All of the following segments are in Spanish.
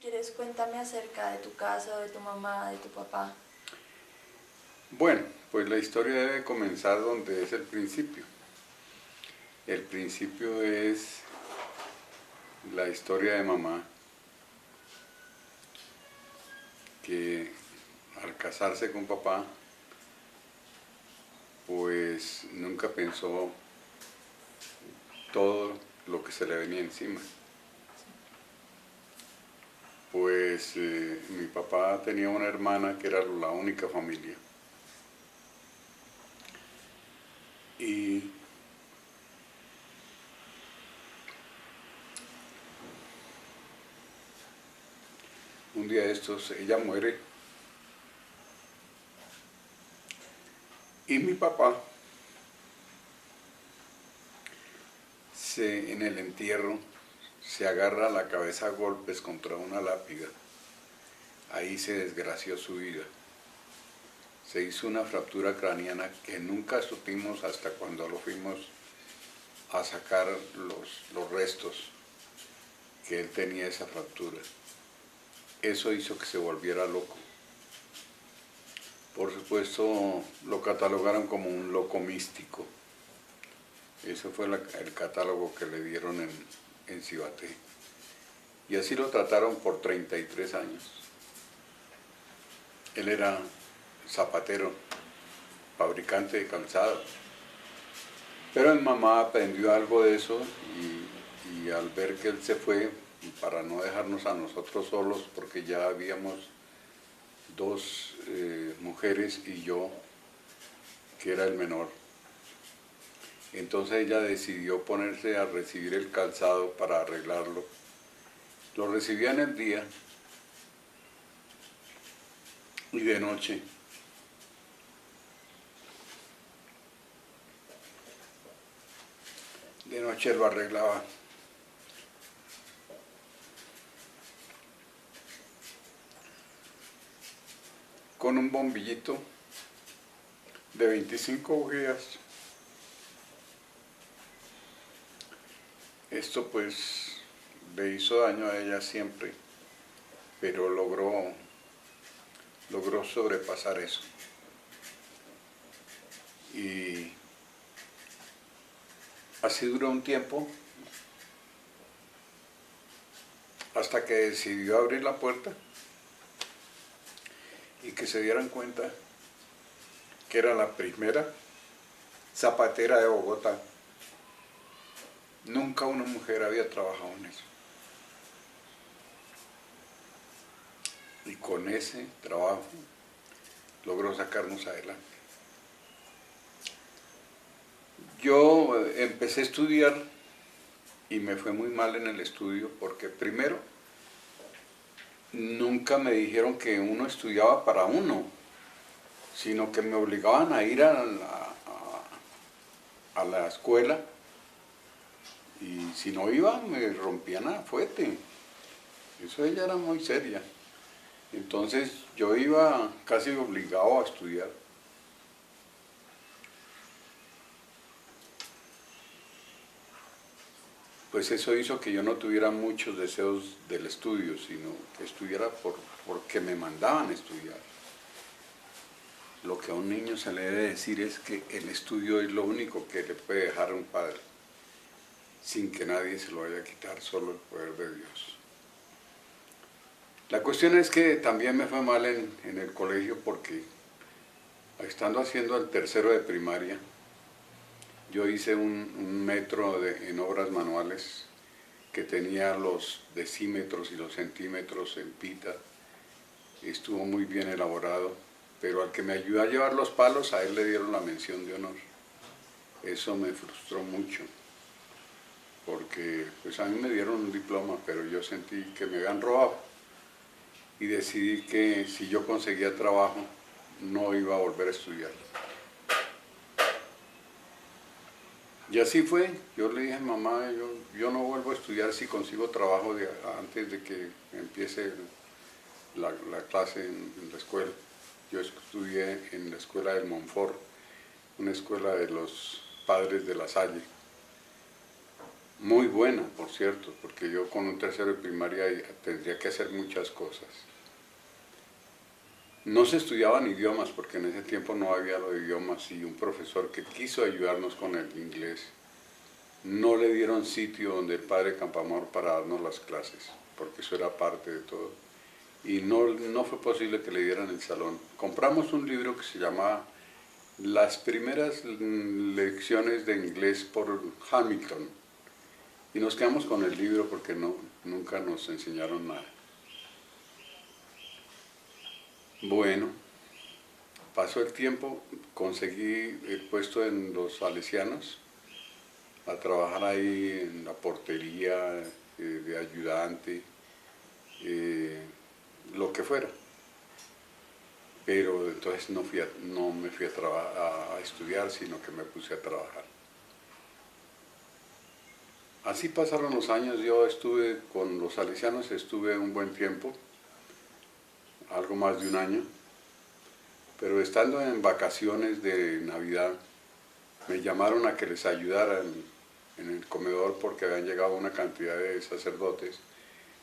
quieres, cuéntame acerca de tu casa, de tu mamá, de tu papá. Bueno, pues la historia debe comenzar donde es el principio. El principio es la historia de mamá, que al casarse con papá, pues nunca pensó todo lo que se le venía encima. Pues mi papá tenía una hermana que era la única familia. Y un día de estos ella muere y mi papá en el entierro se agarra la cabeza a golpes contra una lápida. Ahí se desgració su vida. Se hizo una fractura craneana que nunca supimos hasta cuando lo fuimos a sacar los restos, que él tenía esa fractura. Eso hizo que se volviera loco. Por supuesto, lo catalogaron como un loco místico. Ese fue el catálogo que le dieron en Cibaté. Y así lo trataron por 33 años. Él era zapatero, fabricante de calzado. Pero mi mamá aprendió algo de eso y al ver que él se fue, para no dejarnos a nosotros solos, porque ya habíamos dos mujeres y yo, que era el menor. Entonces ella decidió ponerse a recibir el calzado para arreglarlo. Lo recibía en el día y de noche. De noche lo arreglaba. Con un bombillito de 25 bujías. Esto pues le hizo daño a ella siempre, pero logró sobrepasar eso. Y así duró un tiempo, hasta que decidió abrir la puerta y que se dieran cuenta que era la primera zapatera de Bogotá. Nunca una mujer había trabajado en eso. Y con ese trabajo logró sacarnos adelante. Yo empecé a estudiar y me fue muy mal en el estudio porque primero nunca me dijeron que uno estudiaba para uno, sino que me obligaban a ir a la escuela y si no iba me rompían a fuete. Eso ella era muy seria. Entonces yo iba casi obligado a estudiar. Pues eso hizo que yo no tuviera muchos deseos del estudio, sino que estudiara porque me mandaban a estudiar. Lo que a un niño se le debe decir es que el estudio es lo único que le puede dejar a un padre, sin que nadie se lo vaya a quitar, solo el poder de Dios. La cuestión es que también me fue mal en el colegio porque, estando haciendo el tercero de primaria, yo hice un metro en obras manuales que tenía los decímetros y los centímetros en pita. Estuvo muy bien elaborado, pero al que me ayudó a llevar los palos, a él le dieron la mención de honor. Eso me frustró mucho, porque pues a mí me dieron un diploma, pero yo sentí que me habían robado. Y decidí que si yo conseguía trabajo, no iba a volver a estudiar. Y así fue. Yo le dije a mamá, yo no vuelvo a estudiar si consigo trabajo antes de que empiece la clase en la escuela. Yo estudié en la escuela del Monfort, una escuela de los padres de La Salle. muy buena, por cierto, porque yo con un tercero de primaria tendría que hacer muchas cosas. No se estudiaban idiomas, porque en ese tiempo no había los idiomas, y un profesor que quiso ayudarnos con el inglés, no le dieron sitio donde el padre Campamor para darnos las clases, porque eso era parte de todo. Y no fue posible que le dieran el salón. Compramos un libro que se llamaba Las primeras lecciones de inglés por Hamilton, y nos quedamos con el libro porque nunca nos enseñaron nada. Bueno, pasó el tiempo, conseguí el puesto en los Salesianos, a trabajar ahí en la portería, de ayudante, lo que fuera. Pero entonces no me fui a estudiar, sino que me puse a trabajar. Así pasaron los años. Yo estuve con los Salesianos, estuve un buen tiempo, algo más de un año, pero estando en vacaciones de Navidad, me llamaron a que les ayudara en el comedor, porque habían llegado una cantidad de sacerdotes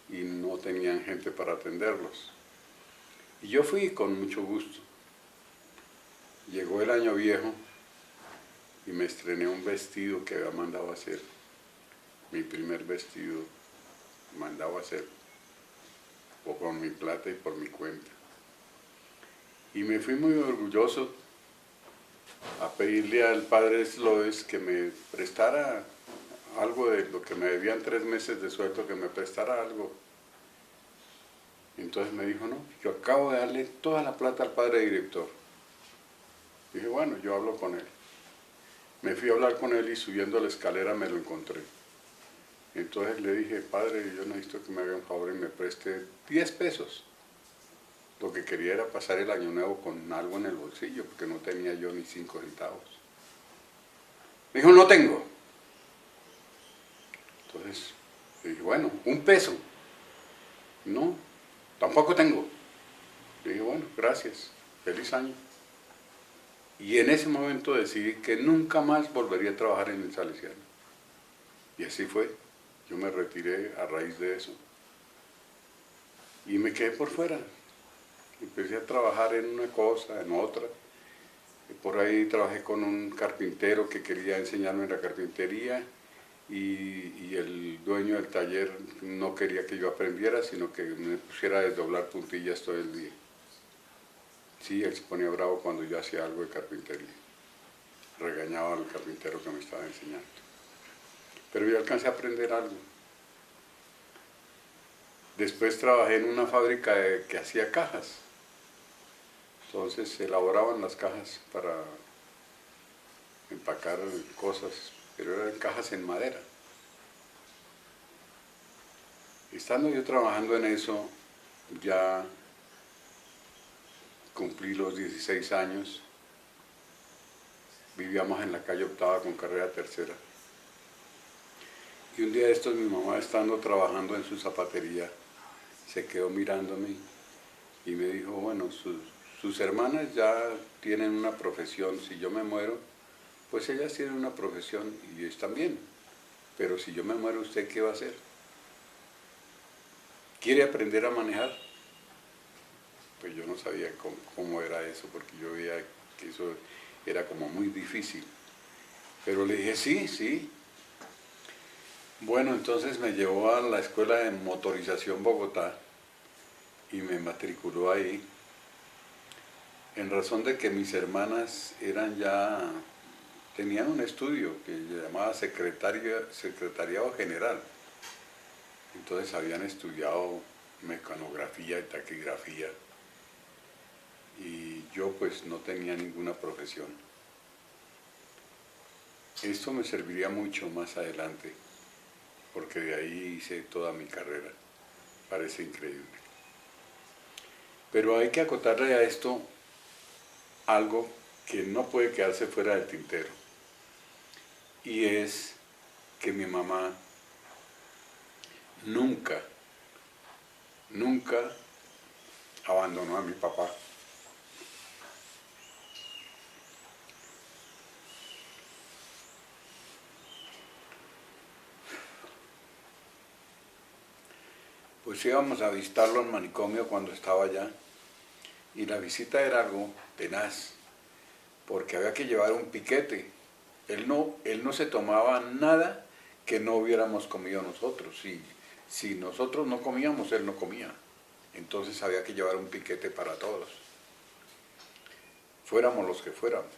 y no tenían gente para atenderlos. Y yo fui con mucho gusto. Llegó el año viejo y me estrené un vestido que había mandado a hacer, mi primer vestido mandado a hacer, o con mi plata y por mi cuenta. Y me fui muy orgulloso a pedirle al padre Sloes que me prestara algo de lo que me debían 3 meses de sueldo, que me prestara algo. Entonces me dijo, no, yo acabo de darle toda la plata al padre director. Dije, bueno, yo hablo con él. Me fui a hablar con él y subiendo la escalera me lo encontré. Entonces le dije, padre, yo necesito que me haga un favor y me preste 10 pesos. Lo que quería era pasar el año nuevo con algo en el bolsillo, porque no tenía yo ni 5 centavos. Me dijo, no tengo. Entonces le dije, bueno, 1 peso. No, tampoco tengo. Le dije, bueno, gracias, feliz año. Y en ese momento decidí que nunca más volvería a trabajar en el Salesiano. Y así fue. Yo me retiré a raíz de eso. Y me quedé por fuera. Empecé a trabajar en una cosa, en otra. Por ahí trabajé con un carpintero que quería enseñarme la carpintería, y el dueño del taller no quería que yo aprendiera, sino que me pusiera a desdoblar puntillas todo el día. Sí, él se ponía bravo cuando yo hacía algo de carpintería. Regañaba al carpintero que me estaba enseñando. Pero yo alcancé a aprender algo. Después trabajé en una fábrica que hacía cajas. Entonces se elaboraban las cajas para empacar cosas, pero eran cajas en madera. Estando yo trabajando en eso, ya cumplí los 16 años, vivíamos en la calle Octava con carrera tercera. Y un día de estos, mi mamá, estando trabajando en su zapatería, se quedó mirándome y me dijo, bueno, sus hermanas ya tienen una profesión, si yo me muero, pues ellas tienen una profesión y están bien, pero si yo me muero, ¿usted qué va a hacer? ¿Quiere aprender a manejar? Pues yo no sabía cómo era eso, porque yo veía que eso era como muy difícil. Pero le dije, sí, sí. Bueno, entonces me llevó a la Escuela de Motorización Bogotá y me matriculó ahí, en razón de que mis hermanas tenían un estudio que se llamaba Secretariado General. Entonces habían estudiado mecanografía y taquigrafía, y yo pues no tenía ninguna profesión. Esto me serviría mucho más adelante, porque de ahí hice toda mi carrera. Parece increíble. Pero hay que acotarle a esto algo que no puede quedarse fuera del tintero, y es que mi mamá nunca abandonó a mi papá. pues íbamos a visitarlo al manicomio cuando estaba allá, y la visita era algo tenaz, porque había que llevar un piquete. Él no se tomaba nada que no hubiéramos comido nosotros. Si nosotros no comíamos, él no comía. Entonces había que llevar un piquete para todos. Fuéramos los que fuéramos.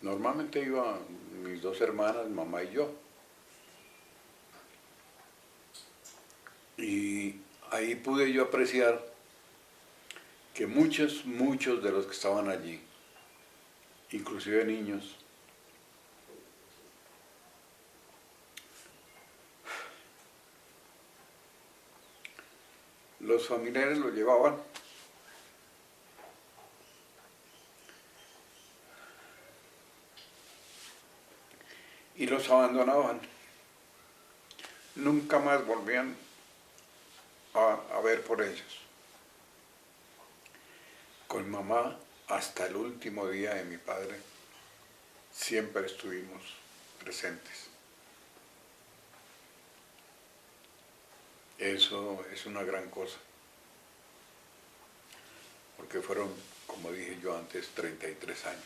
Normalmente iban mis dos hermanas, mamá y yo. Y ahí pude yo apreciar que muchos de los que estaban allí, inclusive niños, los familiares lo llevaban y los abandonaban. Nunca más volvían a ver por ellos. Con mamá, hasta el último día de mi padre, siempre estuvimos presentes. Eso es una gran cosa, porque fueron, como dije yo antes, 33 años.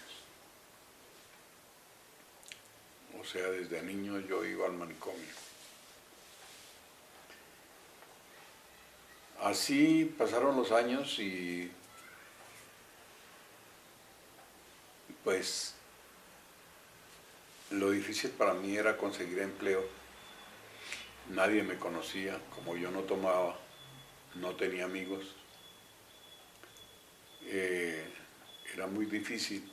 O sea, desde niño yo iba al manicomio. Así pasaron los años y pues lo difícil para mí era conseguir empleo. Nadie me conocía, como yo no tomaba, no tenía amigos. Era muy difícil.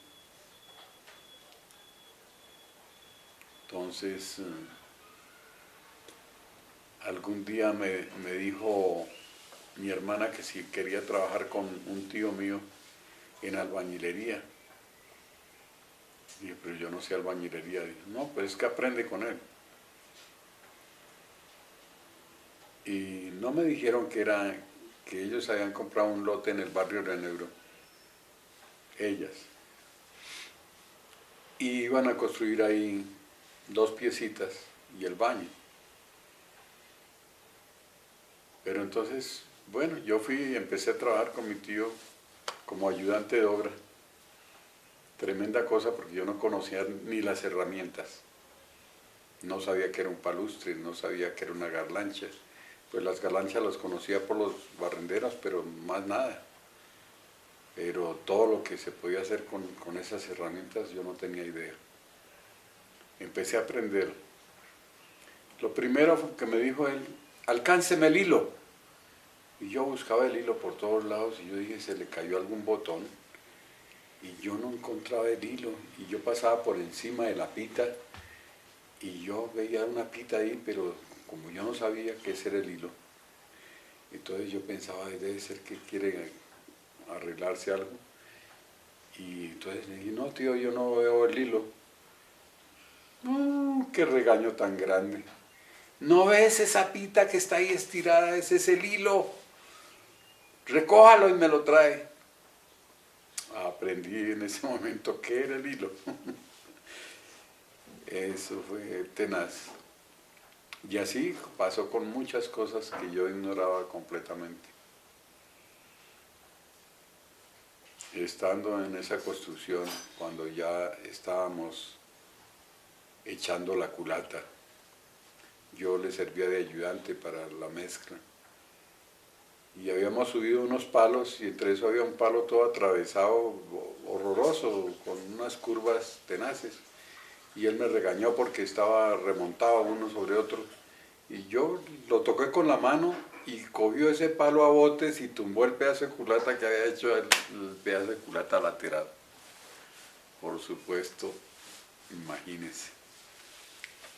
Entonces, algún día me dijo mi hermana que si quería trabajar con un tío mío en albañilería. Dije, pero yo no sé albañilería. Dije, no, pues es que aprende con él. Y no me dijeron que ellos habían comprado un lote en el barrio de Negro, ellas. Y iban a construir ahí 2 piecitas y el baño. Pero entonces, bueno, yo fui y empecé a trabajar con mi tío como ayudante de obra. Tremenda cosa porque yo no conocía ni las herramientas. No sabía que era un palustre, no sabía que era una garlancha. Pues las garlanchas las conocía por los barrenderos, pero más nada. Pero todo lo que se podía hacer con esas herramientas yo no tenía idea. Empecé a aprender. Lo primero que me dijo él, alcánceme el hilo. Y yo buscaba el hilo por todos lados y yo dije, se le cayó algún botón. Y yo no encontraba el hilo. Y yo pasaba por encima de la pita y yo veía una pita ahí, pero como yo no sabía qué era el hilo, entonces yo pensaba, debe ser que quiere arreglarse algo. Y entonces le dije, no tío, yo no veo el hilo. Qué regaño tan grande. ¿No ves esa pita que está ahí estirada? Ese es el hilo. Recójalo y me lo trae. Aprendí en ese momento qué era el hilo. Eso fue tenaz. Y así pasó con muchas cosas que yo ignoraba completamente. Estando en esa construcción, cuando ya estábamos echando la culata, yo le servía de ayudante para la mezcla. Y habíamos subido unos palos y entre eso había un palo todo atravesado, horroroso, con unas curvas tenaces. Y él me regañó porque estaba remontado uno sobre otro. Y yo lo toqué con la mano y cogió ese palo a botes y tumbó el pedazo de culata que había hecho el pedazo de culata lateral. Por supuesto, imagínense,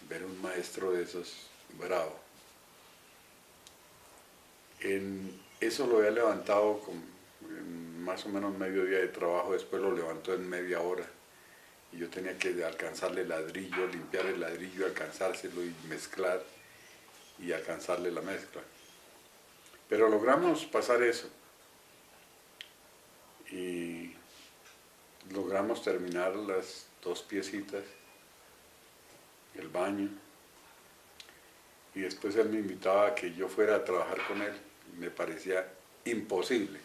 ver un maestro de esos bravo. Eso lo había levantado con más o menos medio día de trabajo, después lo levantó en media hora. Y yo tenía que alcanzarle el ladrillo, limpiar el ladrillo, alcanzárselo y mezclar y alcanzarle la mezcla. Pero logramos pasar eso. Y logramos terminar las 2 piecitas, el baño. Y después él me invitaba a que yo fuera a trabajar con él. me parecía imposible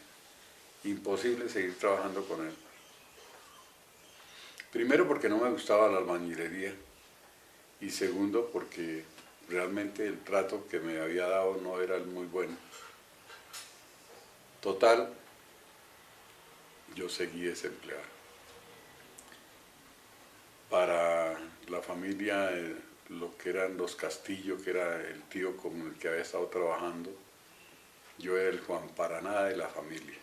seguir trabajando con él. Primero porque no me gustaba la albañilería y segundo porque realmente el trato que me había dado no era el muy bueno. Total, yo seguí desempleado. Para la familia, lo que eran los Castillo, que era el tío con el que había estado trabajando, yo era el Juan para nada de la familia.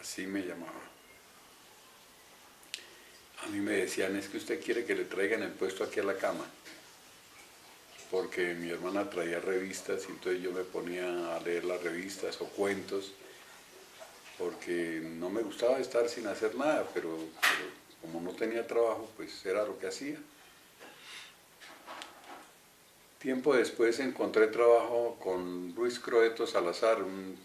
Así me llamaban. A mí me decían, es que usted quiere que le traigan el puesto aquí a la cama, porque mi hermana traía revistas y entonces yo me ponía a leer las revistas o cuentos, porque no me gustaba estar sin hacer nada, pero como no tenía trabajo, pues era lo que hacía. Tiempo después encontré trabajo con Luis Croeto Salazar, un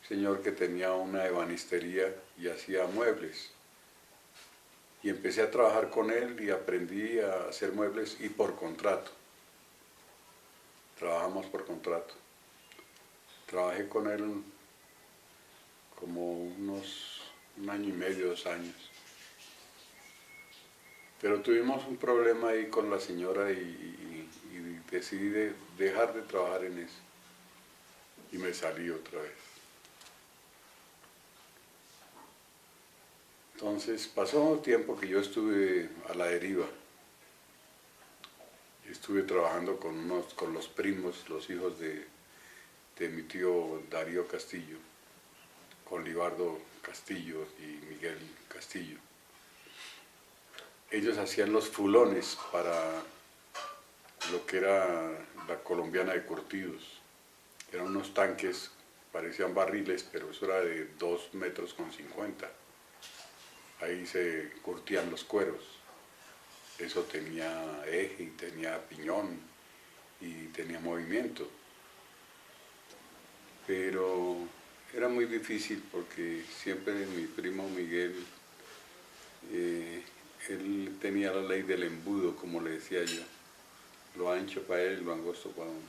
señor que tenía una ebanistería y hacía muebles. Y empecé a trabajar con él y aprendí a hacer muebles y por contrato. Trabajamos por contrato. Trabajé con él como un año y medio, 2 años. Pero tuvimos un problema ahí con la señora y decidí dejar de trabajar en eso. Y me salí otra vez. Entonces pasó tiempo que yo estuve a la deriva. Estuve trabajando con los primos, los hijos de mi tío Darío Castillo, con Libardo Castillo y Miguel Castillo. Ellos hacían los fulones para lo que era la Colombiana de Curtidos. Eran unos tanques, parecían barriles, pero eso era de 2,50 metros. Ahí se curtían los cueros. Eso tenía eje y tenía piñón y tenía movimiento. Pero era muy difícil porque siempre mi primo Miguel, él tenía la ley del embudo, como le decía yo. Lo ancho para él y lo angosto para uno.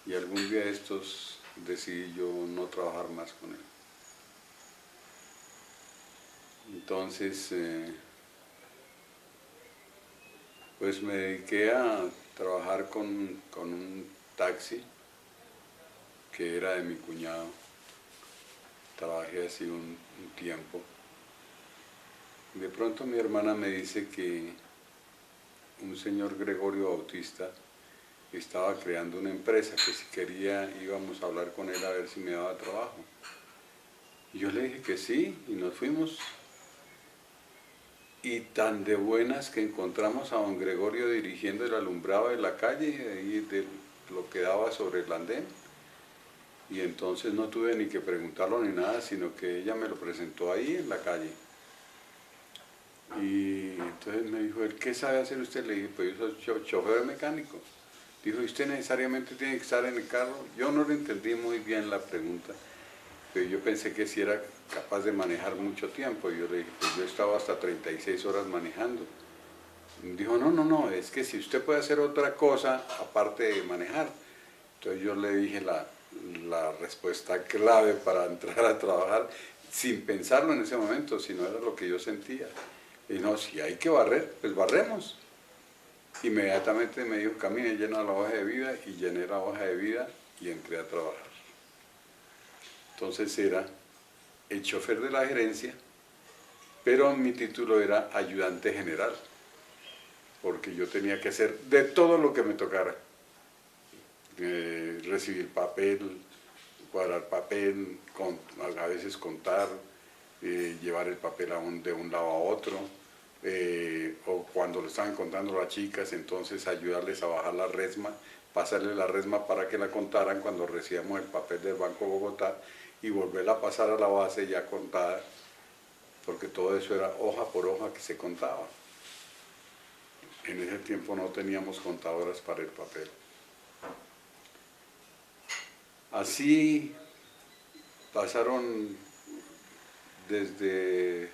Y algún día de estos decidí yo no trabajar más con él. Entonces, pues me dediqué a trabajar con un taxi que era de mi cuñado. Trabajé así un tiempo. De pronto mi hermana me dice que un señor Gregorio Bautista estaba creando una empresa, que si quería íbamos a hablar con él a ver si me daba trabajo. Y yo le dije que sí, y nos fuimos. Y tan de buenas que encontramos a don Gregorio dirigiendo el alumbrado de la calle, ahí de lo que daba sobre el andén. Y entonces no tuve ni que preguntarlo ni nada, sino que ella me lo presentó ahí en la calle. Y entonces me dijo, ¿qué sabe hacer usted? Le dije, pues yo soy chofer mecánico. Dijo, ¿y usted necesariamente tiene que estar en el carro? Yo no le entendí muy bien la pregunta, pero yo pensé que sí era capaz de manejar mucho tiempo. Y yo le dije, pues yo he estado hasta 36 horas manejando. Y dijo, no, es que si usted puede hacer otra cosa aparte de manejar. Entonces yo le dije la respuesta clave para entrar a trabajar, sin pensarlo en ese momento, sino era lo que yo sentía. Y no, si hay que barrer, pues barremos. Inmediatamente me dijo, camine, llena la hoja de vida, y llené la hoja de vida y entré a trabajar. Entonces era el chofer de la gerencia, pero mi título era ayudante general, porque yo tenía que hacer de todo lo que me tocara. Recibir papel, cuadrar papel, a veces contar, llevar el papel de un lado a otro, o cuando lo estaban contando las chicas, entonces ayudarles a bajar la resma, pasarles la resma para que la contaran cuando recibíamos el papel del Banco Bogotá y volverla a pasar a la base ya contada, porque todo eso era hoja por hoja que se contaba. En ese tiempo no teníamos contadoras para el papel. Así pasaron desde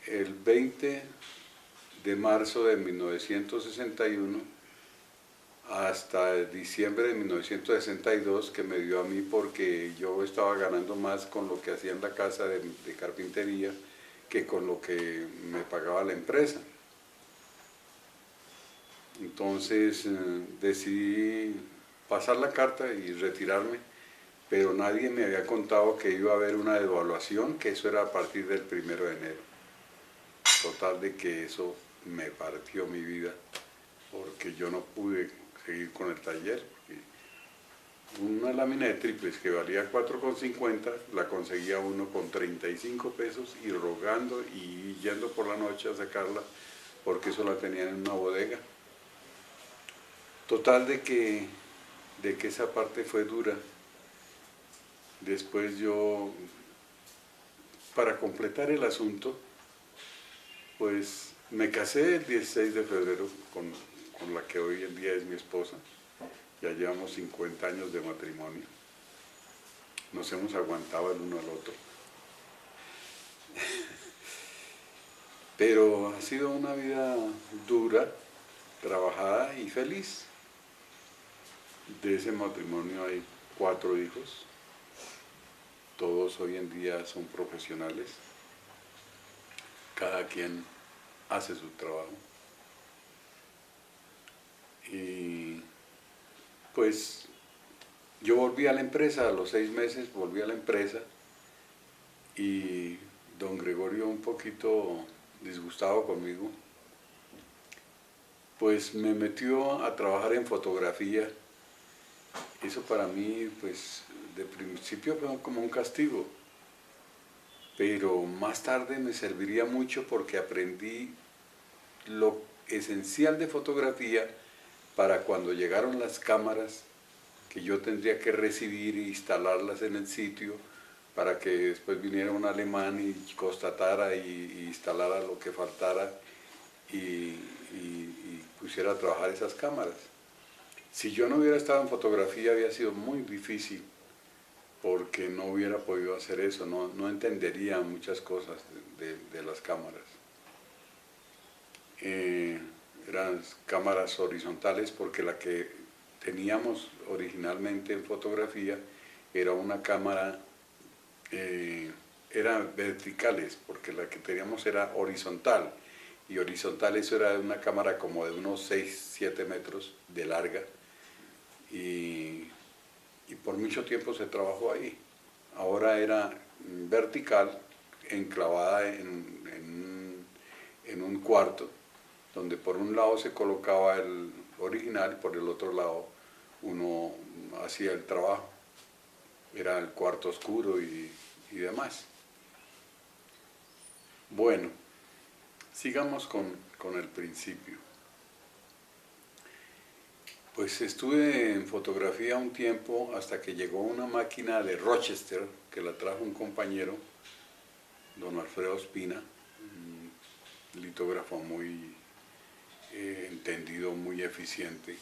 el 20 de marzo de 1961 hasta diciembre de 1962, que me dio a mí porque yo estaba ganando más con lo que hacía en la casa de carpintería que con lo que me pagaba la empresa. Entonces decidí pasar la carta y retirarme, pero nadie me había contado que iba a haber una devaluación, que eso era a partir del 1 de enero. Total de que eso me partió mi vida, porque yo no pude seguir con el taller. Una lámina de triples que valía 4,50 la conseguía uno con 35 pesos y rogando y yendo por la noche a sacarla, porque eso la tenían en una bodega. Total de que esa parte fue dura. Después yo, para completar el asunto, pues me casé el 16 de febrero con la que hoy en día es mi esposa. Ya llevamos 50 años de matrimonio. Nos hemos aguantado el uno al otro. Pero ha sido una vida dura, trabajada y feliz. De ese matrimonio hay 4 hijos. Todos hoy en día son profesionales. Cada quien hace su trabajo. Y pues yo volví a la empresa, a los 6 meses volví a la empresa y don Gregorio, un poquito disgustado conmigo, pues me metió a trabajar en fotografía. Eso para mí, pues de principio fue como un castigo, pero más tarde me serviría mucho porque aprendí lo esencial de fotografía para cuando llegaron las cámaras que yo tendría que recibir e instalarlas en el sitio para que después viniera un alemán y constatara y instalara lo que faltara y pusiera a trabajar esas cámaras. Si yo no hubiera estado en fotografía había sido muy difícil porque no hubiera podido hacer eso, no entendería muchas cosas de las cámaras. Eran cámaras horizontales porque la que teníamos originalmente en fotografía era una cámara, eran verticales porque la que teníamos era horizontal y horizontal eso era una cámara como de unos 6-7 metros de larga y por mucho tiempo se trabajó ahí. Ahora era vertical, enclavada en un cuarto, donde por un lado se colocaba el original y por el otro lado uno hacía el trabajo. Era el cuarto oscuro y demás. Bueno, sigamos con el principio. Pues estuve en fotografía un tiempo hasta que llegó una máquina de Rochester que la trajo un compañero, don Alfredo Espina, un litógrafo muy entendido, muy eficiente.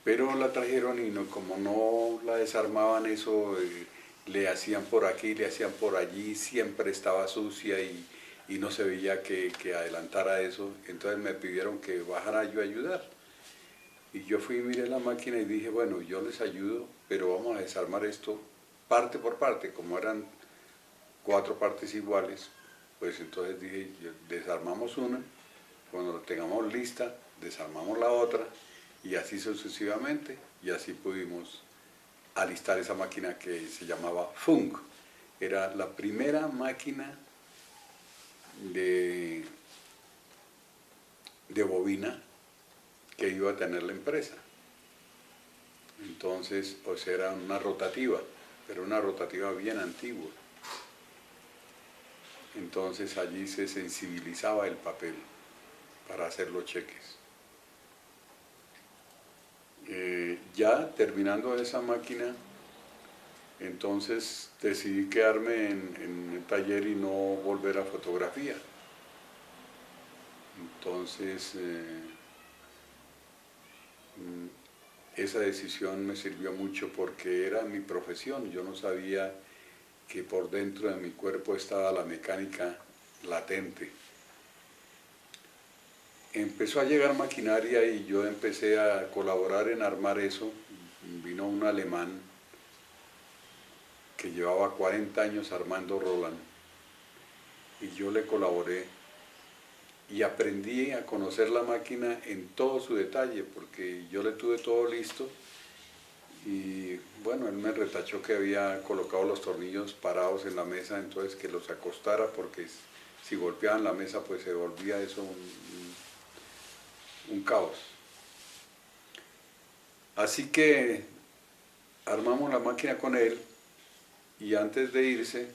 Pero la trajeron y como no la desarmaban eso, le hacían por aquí, le hacían por allí, siempre estaba sucia y no se veía que adelantara eso. Entonces me pidieron que bajara yo a ayudar. Y yo fui y miré la máquina y dije, bueno, yo les ayudo, pero vamos a desarmar esto parte por parte. Como eran 4 partes iguales, pues entonces dije, desarmamos una, cuando la tengamos lista, desarmamos la otra, y así sucesivamente, y así pudimos alistar esa máquina que se llamaba Funk. Era la primera máquina de bobina que iba a tener la empresa. Entonces, pues era una rotativa, pero una rotativa bien antigua. Entonces allí se sensibilizaba el papel para hacer los cheques. Ya terminando esa máquina, entonces decidí quedarme en el taller y no volver a fotografía. Entonces, esa decisión me sirvió mucho porque era mi profesión. Yo no sabía que por dentro de mi cuerpo estaba la mecánica latente. empezó a llegar maquinaria y yo empecé a colaborar en armar eso. Vino un alemán que llevaba 40 años armando Roland y yo le colaboré y aprendí a conocer la máquina en todo su detalle porque yo le tuve todo listo y bueno, él me retachó que había colocado los tornillos parados en la mesa, entonces que los acostara porque si golpeaban la mesa pues se volvía eso un caos. Así que armamos la máquina con él y antes de irse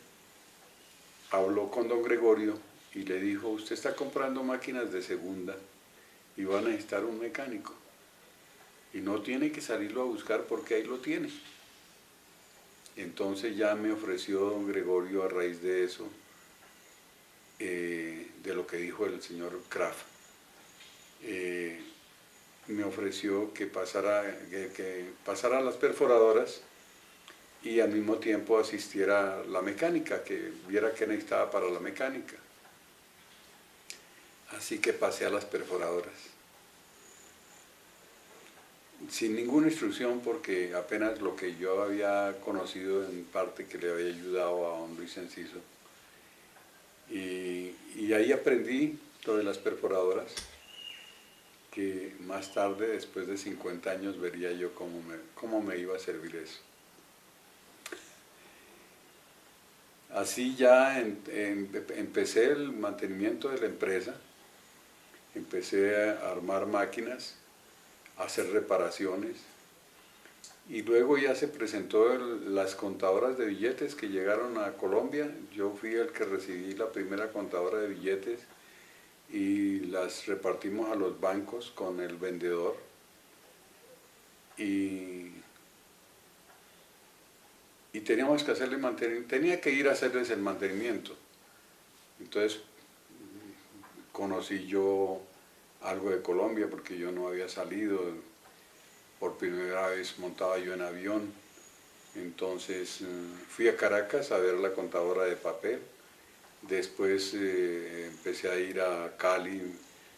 habló con don Gregorio y le dijo, usted está comprando máquinas de segunda y va a necesitar un mecánico y no tiene que salirlo a buscar porque ahí lo tiene. Entonces ya me ofreció don Gregorio a raíz de eso, de lo que dijo el señor Kraft, me ofreció que pasara a las perforadoras y al mismo tiempo asistiera a la mecánica, que viera qué necesitaba para la mecánica. Así que pasé a las perforadoras. Sin ninguna instrucción, porque apenas lo que yo había conocido en parte que le había ayudado a don Luis Enciso. Y ahí aprendí lo de las perforadoras, que más tarde, después de 50 años, vería yo cómo me iba a servir eso. Así ya empecé el mantenimiento de la empresa, empecé a armar máquinas, a hacer reparaciones, y luego ya se presentó las contadoras de billetes que llegaron a Colombia. Yo fui el que recibí la primera contadora de billetes y las repartimos a los bancos con el vendedor. Y teníamos que hacerle mantenimiento, tenía que ir a hacerles el mantenimiento. Entonces conocí yo algo de Colombia porque yo no había salido, por primera vez montaba yo en avión. Entonces fui a Caracas a ver la contadora de papel, después empecé a ir a Cali,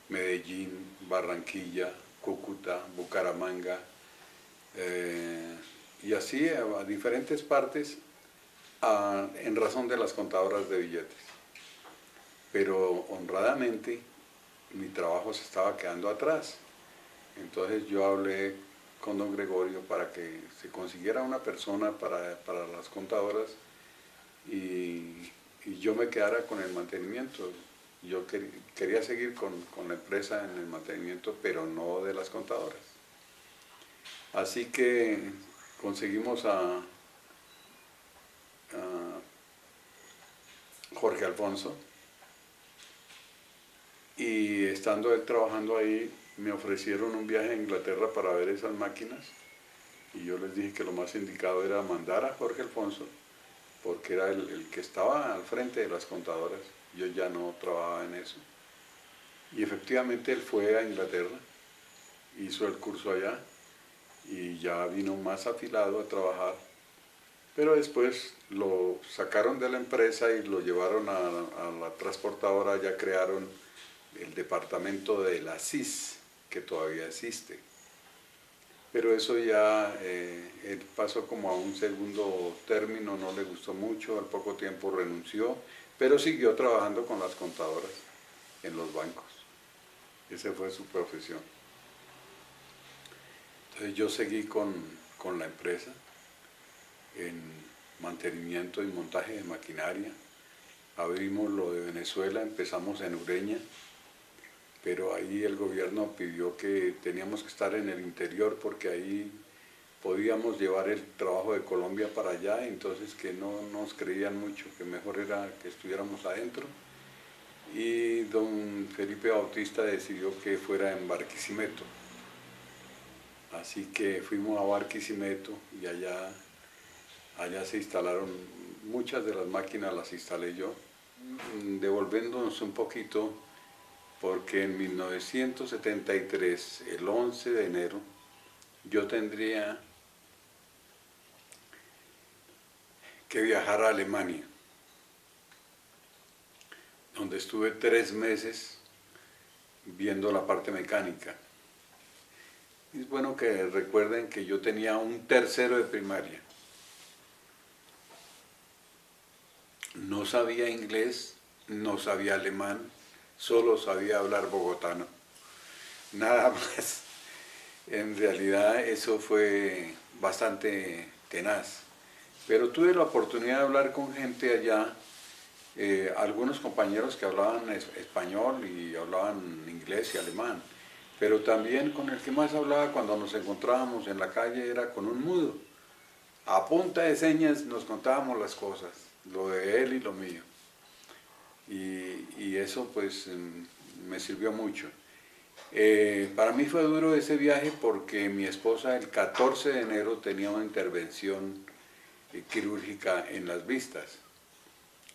Medellín, Barranquilla, Cúcuta, Bucaramanga, y así a diferentes partes en razón de las contadoras de billetes. Pero honradamente mi trabajo se estaba quedando atrás. Entonces yo hablé con don Gregorio para que se consiguiera una persona para las contadoras y yo me quedara con el mantenimiento. Yo quería seguir con la empresa en el mantenimiento, pero no de las contadoras. Así que conseguimos a Jorge Alfonso, y estando él trabajando ahí me ofrecieron un viaje a Inglaterra para ver esas máquinas y yo les dije que lo más indicado era mandar a Jorge Alfonso porque era el que estaba al frente de las contadoras. Yo ya no trabajaba en eso y efectivamente él fue a Inglaterra, hizo el curso allá y ya vino más afilado a trabajar, pero después lo sacaron de la empresa y lo llevaron a la transportadora. Ya crearon el departamento de la CIS, que todavía existe, pero eso ya él pasó como a un segundo término, no le gustó mucho, al poco tiempo renunció, pero siguió trabajando con las contadoras en los bancos. Esa fue su profesión. Entonces yo seguí con la empresa en mantenimiento y montaje de maquinaria. Abrimos lo de Venezuela, empezamos en Ureña, pero ahí el gobierno pidió que teníamos que estar en el interior porque ahí podíamos llevar el trabajo de Colombia para allá, entonces que no nos creían mucho, que mejor era que estuviéramos adentro. Y don Felipe Bautista decidió que fuera en Barquisimeto. Así que fuimos a Barquisimeto y allá se instalaron muchas de las máquinas, las instalé yo. Devolviéndonos un poquito, porque en 1973, el 11 de enero, yo tendría que viajar a Alemania, donde estuve 3 meses viendo la parte mecánica. Es bueno que recuerden que yo tenía un tercero de primaria. No sabía inglés, no sabía alemán, solo sabía hablar bogotano. Nada más. En realidad eso fue bastante tenaz. Pero tuve la oportunidad de hablar con gente allá, algunos compañeros que hablaban español y hablaban inglés y alemán, pero también con el que más hablaba cuando nos encontrábamos en la calle era con un mudo. A punta de señas nos contábamos las cosas, lo de él y lo mío. Y eso pues me sirvió mucho. Para mí fue duro ese viaje porque mi esposa el 14 de enero tenía una intervención quirúrgica en las vistas.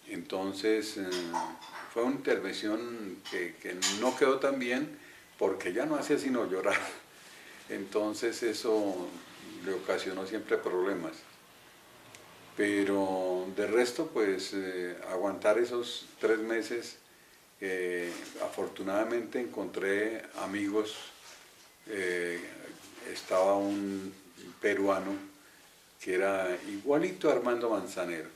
Entonces fue una intervención que no quedó tan bien porque ya no hacía sino llorar. Entonces eso le ocasionó siempre problemas. Pero de resto pues aguantar esos 3 meses, afortunadamente encontré amigos, estaba un peruano que era igualito a Armando Manzanero,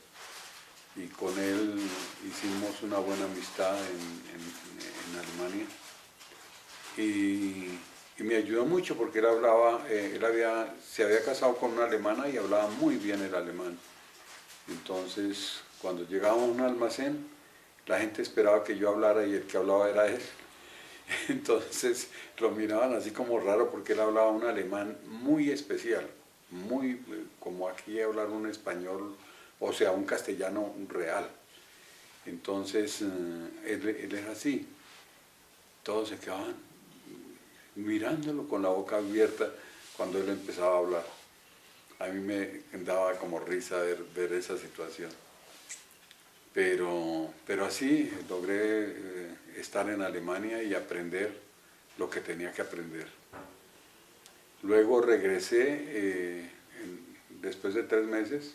y con él hicimos una buena amistad en Alemania, y me ayudó mucho porque él hablaba, se había casado con una alemana y hablaba muy bien el alemán. Entonces, cuando llegábamos a un almacén, la gente esperaba que yo hablara y el que hablaba era él. Entonces lo miraban así como raro porque él hablaba un alemán muy especial, muy como aquí hablar un español, o sea, un castellano real. Entonces él es así. Todos se quedaban mirándolo con la boca abierta cuando él empezaba a hablar. A mí me daba como risa ver esa situación. Pero así logré estar en Alemania y aprender lo que tenía que aprender. Luego regresé después de 3 meses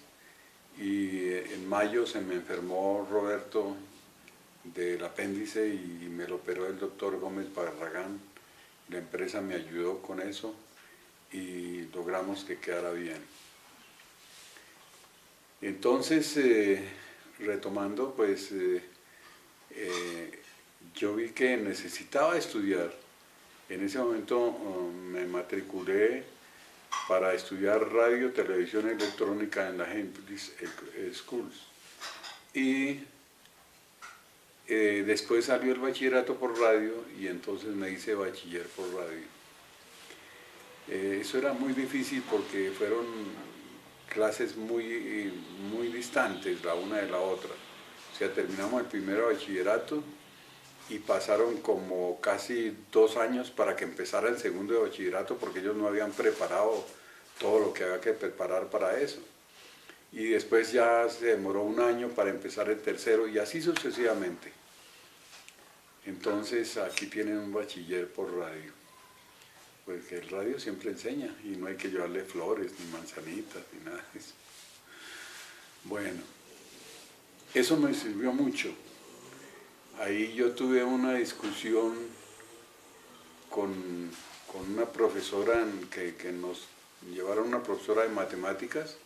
y en mayo se me enfermó Roberto del apéndice y me lo operó el doctor Gómez Barragán. La empresa me ayudó con eso y logramos que quedara bien. Entonces, retomando, pues yo vi que necesitaba estudiar. En ese momento me matriculé para estudiar radio, televisión electrónica en la Hemplis Schools. Y después salió el bachillerato por radio y entonces me hice bachiller por radio. Eso era muy difícil porque fueron clases muy distantes la una de la otra. O sea, terminamos el primero de bachillerato y pasaron como casi 2 años para que empezara el segundo de bachillerato porque ellos no habían preparado todo lo que había que preparar para eso. Y después ya se demoró 1 año para empezar el tercero y así sucesivamente. Entonces aquí tienen un bachiller por radio. Pues que el radio siempre enseña y no hay que llevarle flores, ni manzanitas, ni nada de eso. Bueno, eso me sirvió mucho. Ahí yo tuve una discusión con una profesora que nos llevaron, una profesora de matemáticas,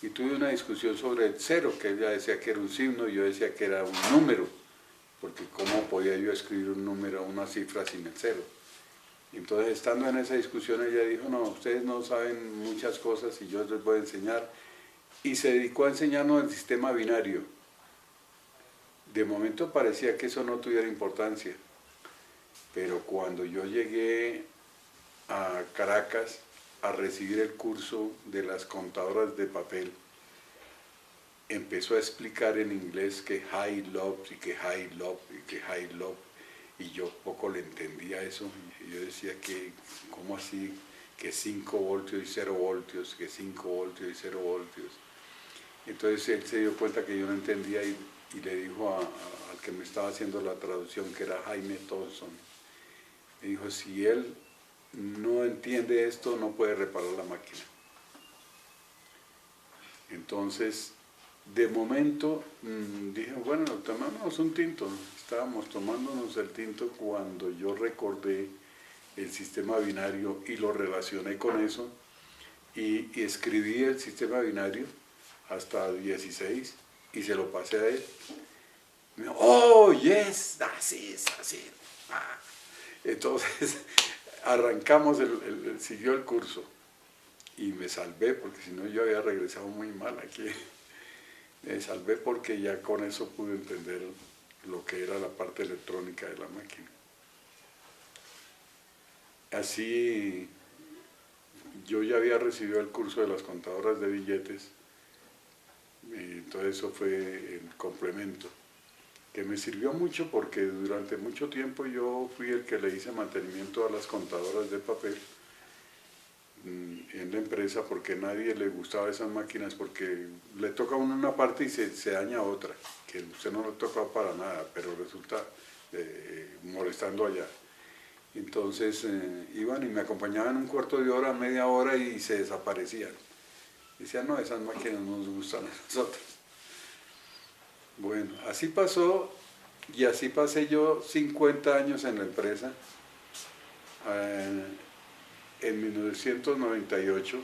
y tuve una discusión sobre el cero, que ella decía que era un signo y yo decía que era un número, porque cómo podía yo escribir un número, una cifra sin el cero. Entonces, estando en esa discusión, ella dijo, no, ustedes no saben muchas cosas y yo les voy a enseñar. Y se dedicó a enseñarnos el sistema binario. De momento parecía que eso no tuviera importancia, pero cuando yo llegué a Caracas a recibir el curso de las contadoras de papel, empezó a explicar en inglés que high low y que high low y que high low. Y yo poco le entendía eso, y yo decía que, ¿cómo así? Que 5 voltios y 0 voltios, que 5 voltios y 0 voltios. Entonces él se dio cuenta que yo no entendía y le dijo al que me estaba haciendo la traducción, que era Jaime Thompson, me dijo, si él no entiende esto, no puede reparar la máquina. Entonces, de momento, dije, bueno, tomémonos un tinto, estábamos tomándonos el tinto cuando yo recordé el sistema binario y lo relacioné con eso y escribí el sistema binario hasta 16 y se lo pasé a él. Me dijo, oh, yes, así es, así es. Ah. Entonces arrancamos, siguió el curso y me salvé porque si no yo había regresado muy mal aquí. Me salvé porque ya con eso pude entender lo que era la parte electrónica de la máquina. Así yo ya había recibido el curso de las contadoras de billetes, y entonces eso fue el complemento, que me sirvió mucho porque durante mucho tiempo yo fui el que le hice mantenimiento a las contadoras de papel en la empresa, porque a nadie le gustaba esas máquinas, porque le toca a uno una parte y se daña otra, que usted no le toca para nada, pero resulta molestando allá. Entonces iban y me acompañaban un cuarto de hora, media hora y se desaparecían. Decían, no, esas máquinas no nos gustan a nosotros. Bueno, así pasó y así pasé yo 50 años en la empresa. En 1998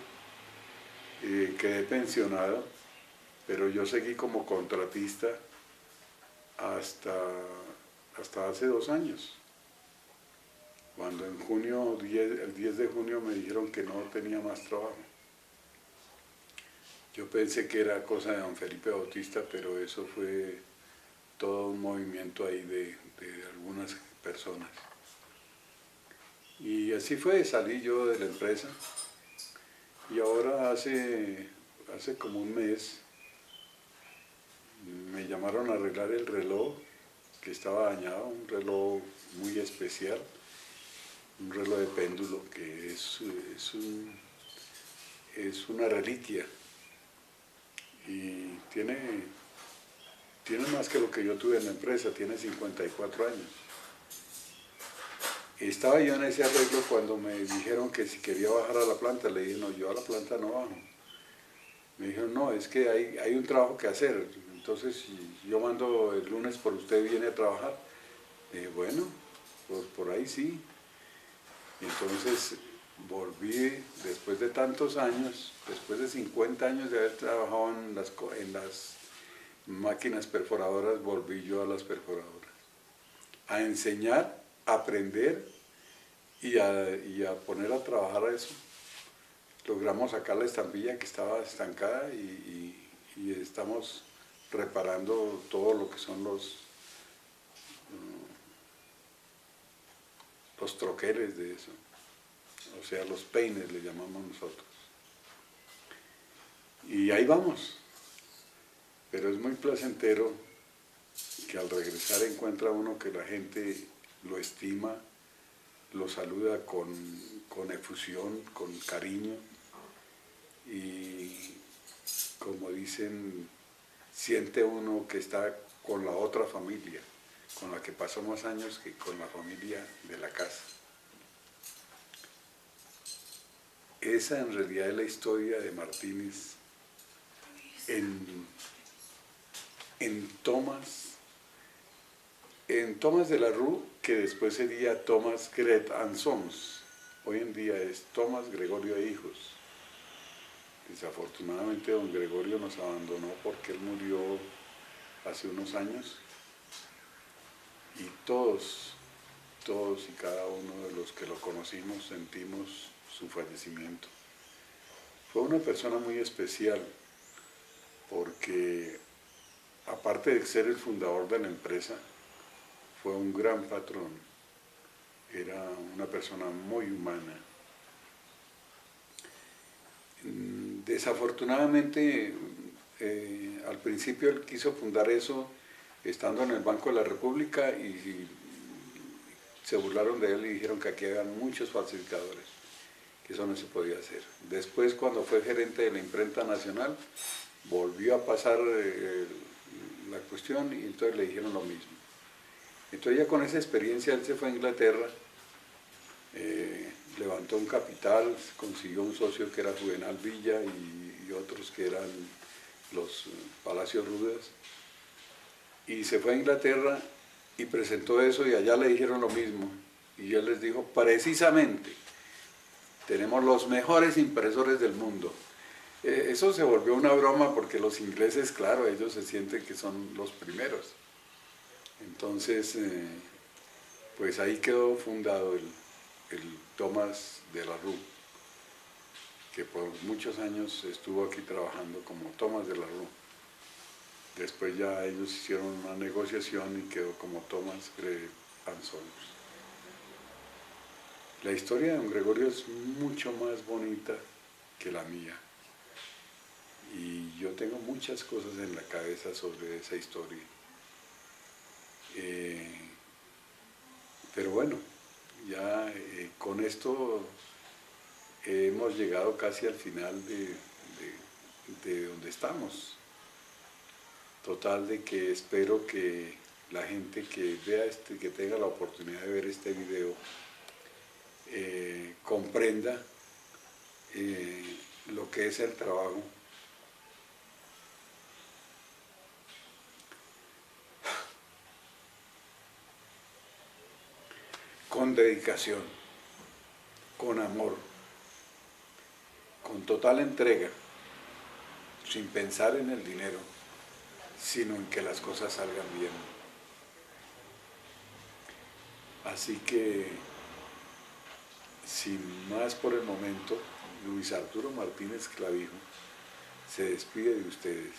quedé pensionado, pero yo seguí como contratista hasta hace 2 años. Cuando en junio, el 10 de junio me dijeron que no tenía más trabajo. Yo pensé que era cosa de don Felipe Bautista, pero eso fue todo un movimiento ahí de algunas personas. Y así fue, salí yo de la empresa y ahora hace como un mes me llamaron a arreglar el reloj que estaba dañado, un reloj muy especial, un reloj de péndulo que es una reliquia y tiene más que lo que yo tuve en la empresa, tiene 54 años. Estaba yo en ese arreglo cuando me dijeron que si quería bajar a la planta, le dije, no, yo a la planta no bajo. Me dijeron, no, es que hay un trabajo que hacer, entonces si yo mando el lunes por usted, viene a trabajar. Dije, bueno, por ahí sí. Y entonces volví, después de tantos años, después de 50 años de haber trabajado en las máquinas perforadoras, volví yo a las perforadoras, a enseñar, a aprender y a poner a trabajar a eso. Logramos sacar la estampilla que estaba estancada y estamos reparando todo lo que son los troqueles de eso, o sea, los peines le llamamos nosotros. Y ahí vamos, pero es muy placentero que al regresar encuentra uno que la gente lo estima, lo saluda con efusión, con cariño y como dicen, siente uno que está con la otra familia, con la que pasó más años que con la familia de la casa. Esa en realidad es la historia de Martínez en Thomas de la Rue, que después sería Thomas Gret and Sons. Hoy en día es Thomas Gregorio e Hijos. Desafortunadamente don Gregorio nos abandonó porque él murió hace unos años y todos y cada uno de los que lo conocimos sentimos su fallecimiento. Fue una persona muy especial porque aparte de ser el fundador de la empresa, fue un gran patrón, era una persona muy humana. Desafortunadamente, al principio él quiso fundar eso estando en el Banco de la República y se burlaron de él y dijeron que aquí habían muchos falsificadores, que eso no se podía hacer. Después, cuando fue gerente de la Imprenta Nacional, volvió a pasar la cuestión y entonces le dijeron lo mismo. Entonces ya con esa experiencia él se fue a Inglaterra, levantó un capital, consiguió un socio que era Juvenal Villa y otros que eran los Palacios Rudas, y se fue a Inglaterra y presentó eso y allá le dijeron lo mismo. Y él les dijo, precisamente, tenemos los mejores impresores del mundo. Eso se volvió una broma porque los ingleses, claro, ellos se sienten que son los primeros. Entonces, pues ahí quedó fundado el Thomas de la Rue, que por muchos años estuvo aquí trabajando como Thomas de la Rue. Después ya ellos hicieron una negociación y quedó como Thomas Greve Sons. La historia de don Gregorio es mucho más bonita que la mía. Y yo tengo muchas cosas en la cabeza sobre esa historia. Pero bueno, ya con esto hemos llegado casi al final de donde estamos. Total de que espero que la gente que vea que tenga la oportunidad de ver este video, comprenda lo que es el trabajo con dedicación, con amor, con total entrega, sin pensar en el dinero, sino en que las cosas salgan bien. Así que, sin más por el momento, Luis Arturo Martínez Clavijo se despide de ustedes.